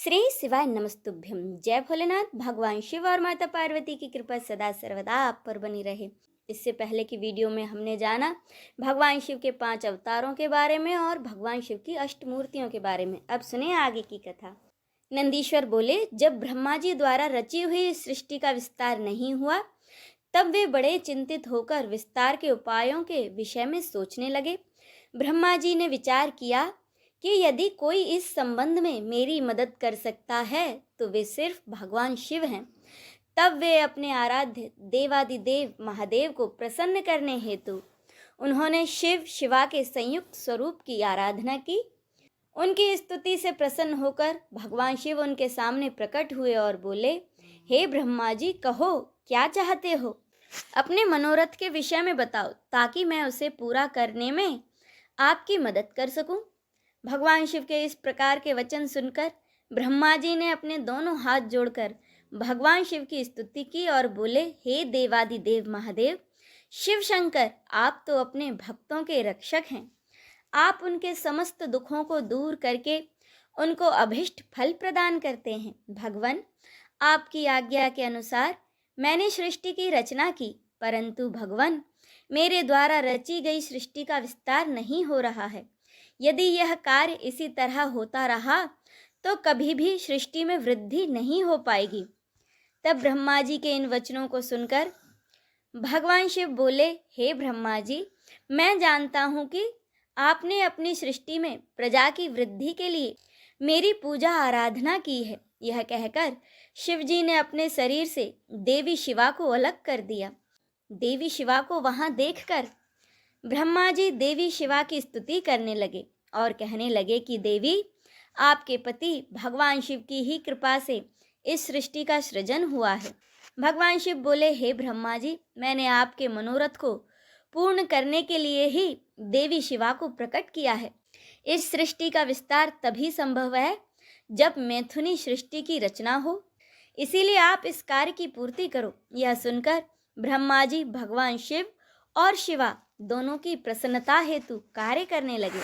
श्री शिवाय नमस्तुभ्यम। जय भोलेनाथ। भगवान शिव और माता पार्वती की कृपा सदा सर्वदा आप पर बनी रहे। इससे पहले की वीडियो में हमने जाना भगवान शिव के 5 अवतारों के बारे में और भगवान शिव की अष्टमूर्तियों के बारे में। अब सुने आगे की कथा। नंदीश्वर बोले, जब ब्रह्मा जी द्वारा रची हुई सृष्टि का विस्तार नहीं हुआ तब वे बड़े चिंतित होकर विस्तार के उपायों के विषय में सोचने लगे। ब्रह्मा जी ने विचार किया कि यदि कोई इस संबंध में मेरी मदद कर सकता है तो वे सिर्फ भगवान शिव हैं। तब वे अपने आराध्य देवादिदेव महादेव को प्रसन्न करने हेतु उन्होंने शिव शिवा के संयुक्त स्वरूप की आराधना की। उनकी स्तुति से प्रसन्न होकर भगवान शिव उनके सामने प्रकट हुए और बोले, हे ब्रह्मा जी, कहो क्या चाहते हो? अपने मनोरथ के विषय में बताओ ताकि मैं उसे पूरा करने में आपकी मदद कर सकूं। भगवान शिव के इस प्रकार के वचन सुनकर ब्रह्मा जी ने अपने दोनों हाथ जोड़कर भगवान शिव की स्तुति की और बोले, हे देवादिदेव महादेव, शिव शंकर, आप तो अपने भक्तों के रक्षक हैं। आप उनके समस्त दुखों को दूर करके उनको अभिष्ट फल प्रदान करते हैं। भगवान, आपकी आज्ञा के अनुसार मैंने सृष्टि की रचना की, परंतु भगवान, मेरे द्वारा रची गई सृष्टि का विस्तार नहीं हो रहा है। यदि यह कार्य इसी तरह होता रहा तो कभी भी सृष्टि में वृद्धि नहीं हो पाएगी। तब ब्रह्मा जी के इन वचनों को सुनकर भगवान शिव बोले, हे ब्रह्मा जी, मैं जानता हूँ कि आपने अपनी सृष्टि में प्रजा की वृद्धि के लिए मेरी पूजा आराधना की है। यह कहकर शिव जी ने अपने शरीर से देवी शिवा को अलग कर दिया। देवी शिवा को वहां देखकर ब्रह्मा जी देवी शिवा की स्तुति करने लगे और कहने लगे कि देवी, आपके पति भगवान शिव की ही कृपा से इस सृष्टि का सृजन हुआ है। भगवान शिव बोले, हे ब्रह्मा जी, मैंने आपके मनोरथ को पूर्ण करने के लिए ही देवी शिवा को प्रकट किया है। इस सृष्टि का विस्तार तभी संभव है जब मैथुनी सृष्टि की रचना हो, इसीलिए आप इस कार्य की पूर्ति करो। यह सुनकर ब्रह्मा जी भगवान शिव और शिवा दोनों की प्रसन्नता हेतु कार्य करने लगे।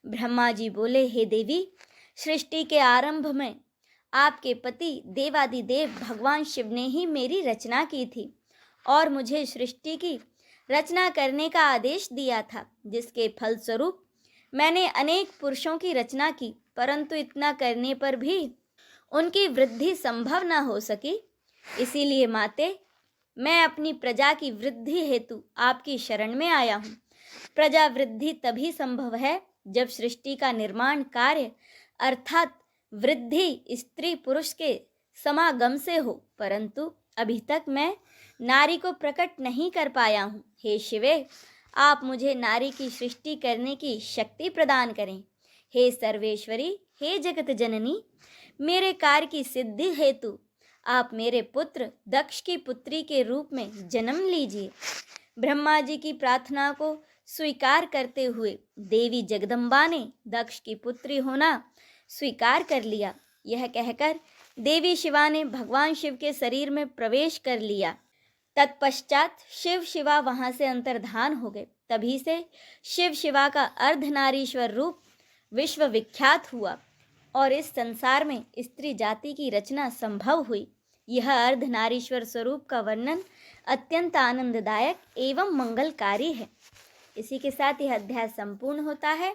ब्रह्मा जी बोले, हे देवी, सृष्टि के आरंभ में आपके पति देवादिदेव भगवान शिव ने ही मेरी रचना की थी और मुझे सृष्टि की रचना करने का आदेश दिया था, जिसके फलस्वरूप मैंने अनेक पुरुषों की रचना की, परंतु इतना करने पर भी उनकी वृद्धि संभव न हो सकी। इसीलिए माते, मैं अपनी प्रजा की वृद्धि हेतु आपकी शरण में आया हूँ। प्रजा वृद्धि तभी संभव है जब सृष्टि का निर्माण कार्य अर्थात वृद्धि स्त्री पुरुष के समागम से हो, परंतु अभी तक मैं नारी को प्रकट नहीं कर पाया हूँ। हे शिवे, आप मुझे नारी की सृष्टि करने की शक्ति प्रदान करें। हे सर्वेश्वरी, हे जगत जननी, मेरे कार्य की सिद्धि हेतु आप मेरे पुत्र दक्ष की पुत्री के रूप में जन्म लीजिए। ब्रह्मा जी की प्रार्थना को स्वीकार करते हुए देवी जगदम्बा ने दक्ष की पुत्री होना स्वीकार कर लिया। यह कहकर देवी शिवा ने भगवान शिव के शरीर में प्रवेश कर लिया। तत्पश्चात शिव शिवा वहां से अंतर्धान हो गए। तभी से शिव शिवा का अर्धनारीश्वर रूप विश्व विख्यात हुआ और इस संसार में स्त्री जाति की रचना संभव हुई। यह अर्धनारीश्वर स्वरूप का वर्णन अत्यंत आनंददायक एवं मंगलकारी है। इसी के साथ यह अध्याय संपूर्ण होता है।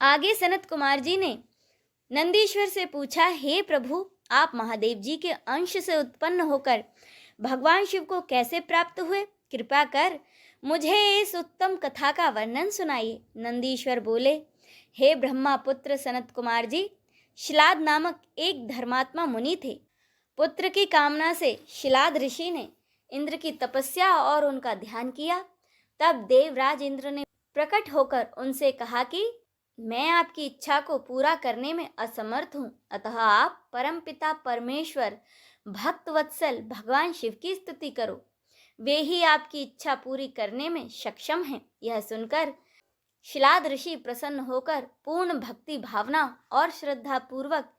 आगे सनत कुमार जी ने नंदीश्वर से पूछा, हे प्रभु, आप महादेव जी के अंश से उत्पन्न होकर भगवान शिव को कैसे प्राप्त हुए? कृपा कर मुझे इस उत्तम कथा का वर्णन सुनाइए। नंदीश्वर बोले, हे ब्रह्मा पुत्र सनत कुमार जी, शिलाद नामक एक धर्मात्मा मुनि थे। पुत्र की कामना से शिलाद ऋषि ने इंद्र की तपस्या और उनका ध्यान किया। तब देवराज इंद्र ने प्रकट होकर उनसे कहा कि मैं आपकी इच्छा को पूरा करने में असमर्थ हूँ, अतः आप परमपिता परमेश्वर भक्त वत्सल भगवान शिव की स्तुति करो। वे ही आपकी इच्छा पूरी करने में सक्षम हैं। यह सुनकर शिलाद ऋषि प्रसन्न होकर पूर्ण भक्ति भावना और श्रद्धा पूर्वक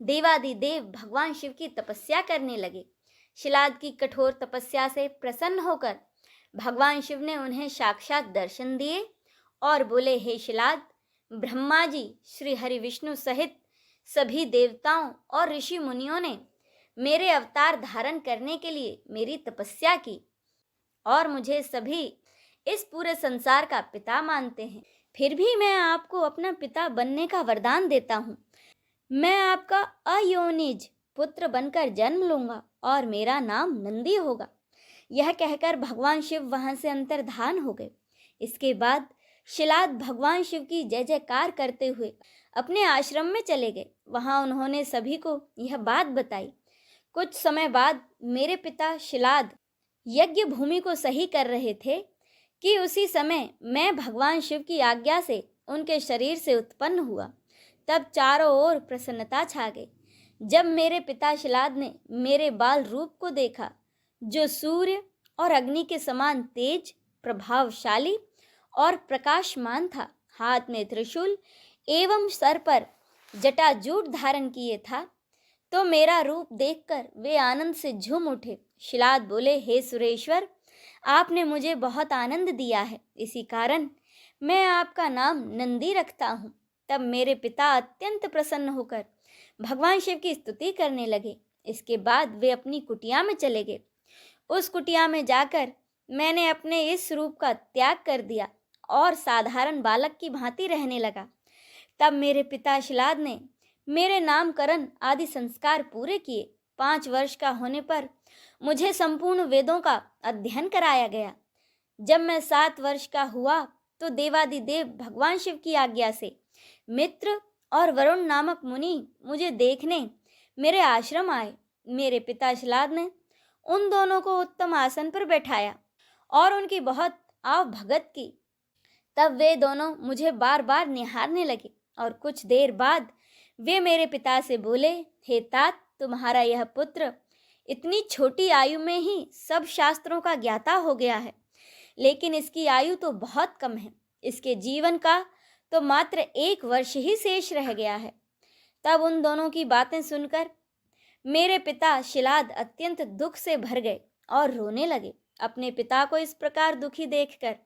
देवादिदेव भगवान शिव की तपस्या करने लगे। शिलाद की कठोर तपस्या से प्रसन्न होकर भगवान शिव ने उन्हें साक्षात दर्शन दिए और बोले, हे शिलाद, ब्रह्मा जी श्री हरि विष्णु सहित सभी देवताओं और ऋषि मुनियों ने मेरे अवतार धारण करने के लिए मेरी तपस्या की और मुझे सभी इस पूरे संसार का पिता मानते हैं। फिर भी मैं आपको अपना पिता बनने का वरदान देता हूँ। मैं आपका अयोनिज पुत्र बनकर जन्म लूंगा और मेरा नाम नंदी होगा। यह कहकर भगवान शिव वहां से अंतर्धान हो गए। इसके बाद शिलाद भगवान शिव की जय जयकार करते हुए अपने आश्रम में चले गए। वहां उन्होंने सभी को यह बात बताई। कुछ समय बाद मेरे पिता शिलाद यज्ञ भूमि को सही कर रहे थे कि उसी समय मैं भगवान शिव की आज्ञा से उनके शरीर से उत्पन्न हुआ। तब चारों ओर प्रसन्नता छा गई जब मेरे पिता शिलाद ने मेरे बाल रूप को देखा, जो सूर्य और अग्नि के समान तेज, प्रभावशाली और प्रकाशमान था। हाथ में त्रिशूल एवं सर पर जटाजूट धारण किए था। तो मेरा रूप देखकर वे आनंद से झूम उठे। शिलाद बोले, हे सुरेश्वर, आपने मुझे बहुत आनंद दिया है, इसी कारण मैं आपका नाम नंदी रखता हूँ। तब मेरे पिता अत्यंत प्रसन्न होकर भगवान शिव की स्तुति करने लगे। इसके बाद वे अपनी कुटिया में चले गए। उस कुटिया में जाकर मैंने अपने इस रूप का त्याग कर दिया और साधारण बालक की भांति रहने लगा। तब मेरे पिता शिलाद ने मेरे नामकरण आदि संस्कार पूरे किए। 5 वर्ष का होने पर मुझे संपूर्ण वेदों का अध्ययन कराया गया। जब मैं 7 वर्ष का हुआ तो देवादिदेव भगवान शिव की आज्ञा से मित्र और वरुण नामक मुनि मुझे देखने मेरे आश्रम आए। मेरे पिता शिलाद ने उन दोनों को उत्तम आसन पर बैठाया और उनकी बहुत आवभगत की। तब वे दोनों मुझे बार बार निहारने लगे और कुछ देर बाद वे मेरे पिता से बोले, हे तात, तुम्हारा यह पुत्र इतनी छोटी आयु में ही सब शास्त्रों का ज्ञाता हो गया है, लेकिन इसकी आयु तो बहुत कम है। इसके जीवन का तो मात्र 1 वर्ष ही शेष रह गया है। तब उन दोनों की बातें सुनकर मेरे पिता शिलाद अत्यंत दुख से भर गए और रोने लगे। अपने पिता को इस प्रकार दुखी देखकर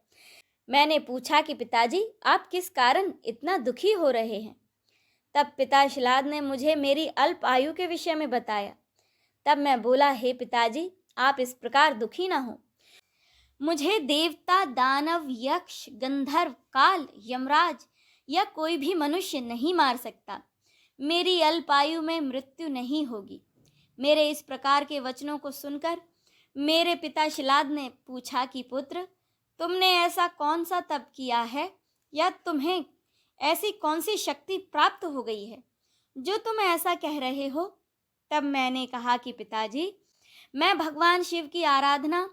मैंने पूछा कि पिताजी, आप किस कारण इतना दुखी हो रहे हैं? तब पिता शिलाद ने मुझे मेरी अल्प आयु के विषय में बताया। तब मैं बोला, हे पिताजी, आप इस प्रकार दुखी ना हो। मुझे देवता, दानव, यक्ष, गंधर्व, काल, यमराज या कोई भी मनुष्य नहीं मार सकता। मेरी अल्पायु में मृत्यु नहीं होगी। मेरे इस प्रकार के वचनों को सुनकर मेरे पिता शिलाद ने पूछा कि पुत्र, तुमने ऐसा कौन सा तप किया है या तुम्हें ऐसी कौन सी शक्ति प्राप्त हो गई है जो तुम ऐसा कह रहे हो? तब मैंने कहा कि पिताजी, मैं भगवान शिव की आराधना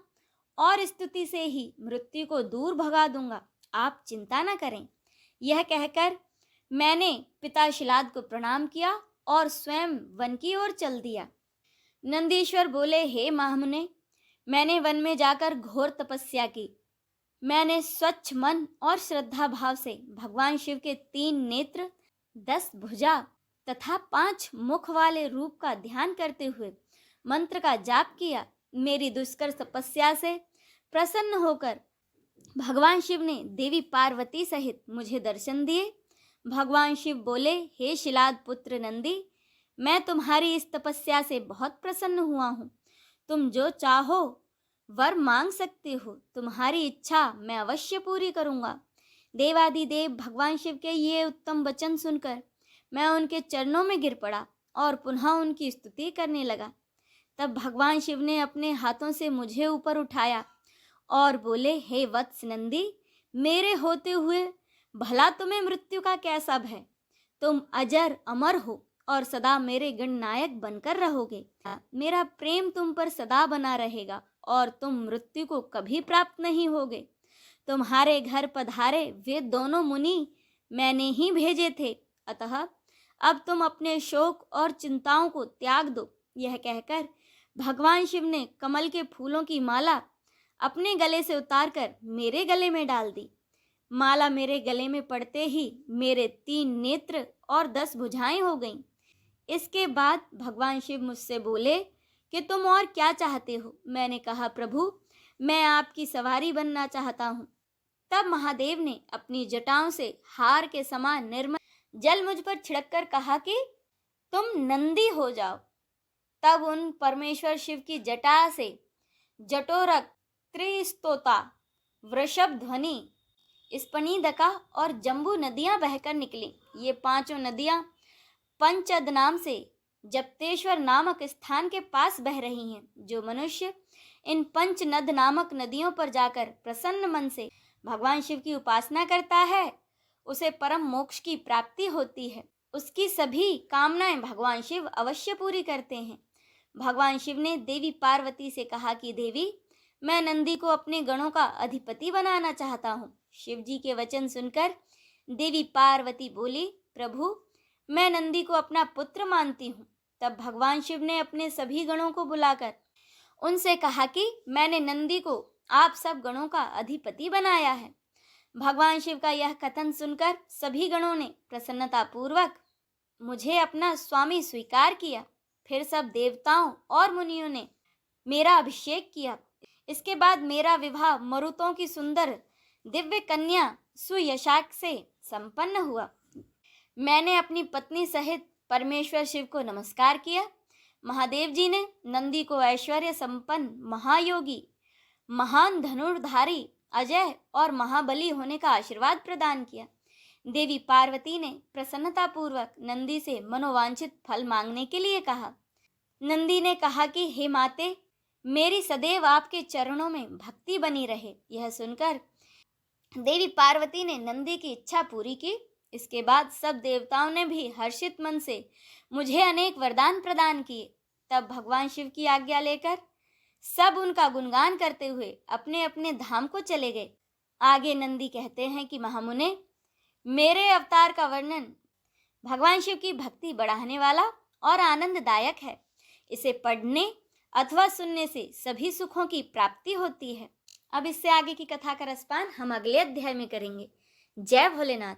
और स्तुति से ही मृत्यु को दूर भगा दूंगा, आप चिंता न करें। यह कहकर मैंने पिता शिलाद को प्रणाम किया और स्वयं वन की ओर चल दिया। नंदीश्वर बोले, हे महामुने, मैंने वन में जाकर घोर तपस्या की। मैंने स्वच्छ मन और श्रद्धा भाव से भगवान शिव के 3 नेत्र, 10 भुजा तथा 5 मुख वाले रूप का ध्यान करते हुए मंत्र का जाप किया। मेरी दुष्कर तपस्या से प्रसन्न होकर भगवान शिव ने देवी पार्वती सहित मुझे दर्शन दिए। भगवान शिव बोले, हे शिलाद पुत्र नंदी, मैं तुम्हारी इस तपस्या से बहुत प्रसन्न हुआ हूँ। तुम जो चाहो वर मांग सकते हो, तुम्हारी इच्छा मैं अवश्य पूरी करूँगा। देवादिदेव भगवान शिव के ये उत्तम वचन सुनकर मैं उनके चरणों में गिर पड़ा और पुनः उनकी स्तुति करने लगा। तब भगवान शिव ने अपने हाथों से मुझे ऊपर उठाया और बोले, हे वत्स नंदी, मेरे होते हुए भला तुम्हें मृत्यु का कैसा भय? तुम अजर अमर हो और सदा मेरे गणनायक बनकर रहोगे। मेरा प्रेम तुम पर सदा बना रहेगा और तुम मृत्यु को कभी प्राप्त नहीं होगे। तुम्हारे घर पधारे वे दोनों मुनि मैंने ही भेजे थे, अतः अब तुम अपने शोक और चिंताओं को त्याग दो। यह कहकर भगवान शिव ने कमल के फूलों की माला अपने गले से उतारकर मेरे गले में डाल दी। माला मेरे गले में पड़ते ही मेरे 3 नेत्र और 10 भुजाएं हो गईं। इसके बाद भगवान शिव मुझसे बोले कि तुम और क्या चाहते हो? मैंने कहा, प्रभु, मैं आपकी सवारी बनना चाहता हूँ। तब महादेव ने अपनी जटाओं से हार के समान निर्मल जल मुझ पर छिड़क कर कहा कि तुम नंदी हो जाओ। तब उन परमेश्वर शिव की जटा से जटोरक, त्रिस्तोता, वृषभ ध्वनि, स्पनीदका और जम्बू नदियां बहकर निकली। ये पांचों नदियां पंचद नाम से जप्तेश्वर नामक स्थान के पास बह रही हैं। जो मनुष्य इन पंचनद नामक नदियों पर जाकर प्रसन्न मन से भगवान शिव की उपासना करता है, उसे परम मोक्ष की प्राप्ति होती है। उसकी सभी कामनाएं भगवान शिव अवश्य पूरी करते हैं। भगवान शिव ने देवी पार्वती से कहा कि देवी, मैं नंदी को अपने गणों का अधिपति बनाना चाहता हूँ। शिव जी के वचन सुनकर देवी पार्वती बोली, प्रभु, मैं नंदी को अपना पुत्र मानती हूँ। तब भगवान शिव ने अपने सभी गणों को बुलाकर उनसे कहा कि मैंने नंदी को आप सब गणों का अधिपति बनाया है। भगवान शिव का यह कथन सुनकर सभी गणों ने प्रसन्नता पूर्वक मुझे अपना स्वामी स्वीकार किया। फिर सब देवताओं और मुनियों ने मेरा अभिषेक किया। इसके बाद मेरा विवाह मरुतों की सुंदर दिव्य कन्या सुयशाक से संपन्न हुआ। मैंने अपनी पत्नी सहित परमेश्वर शिव को नमस्कार किया। महादेव जी ने नंदी को ऐश्वर्य संपन्न, महायोगी, महान धनुर्धारी, अजय और महाबली होने का आशीर्वाद प्रदान किया। देवी पार्वती ने प्रसन्नतापूर्वक नंदी से मनोवांछित फल मांगने के लिए कहा। नंदी ने कहा कि हे माते, मेरी सदैव आपके चरणों में भक्ति बनी रहे। यह सुनकर देवी पार्वती ने नंदी की इच्छा पूरी की। इसके बाद सब देवताओं ने भी हर्षित मन से मुझे अनेक वरदान प्रदान किए। तब भगवान शिव की आज्ञा लेकर सब उनका गुणगान करते हुए अपने अपने धाम को चले गए। आगे नंदी कहते हैं कि महामुने, मेरे अवतार का वर्णन भगवान शिव की भक्ति बढ़ाने वाला और आनंददायक है। इसे पढ़ने अथवा सुनने से सभी सुखों की प्राप्ति होती है। अब इससे आगे की कथा का रसपान हम अगले अध्याय में करेंगे। जय भोलेनाथ।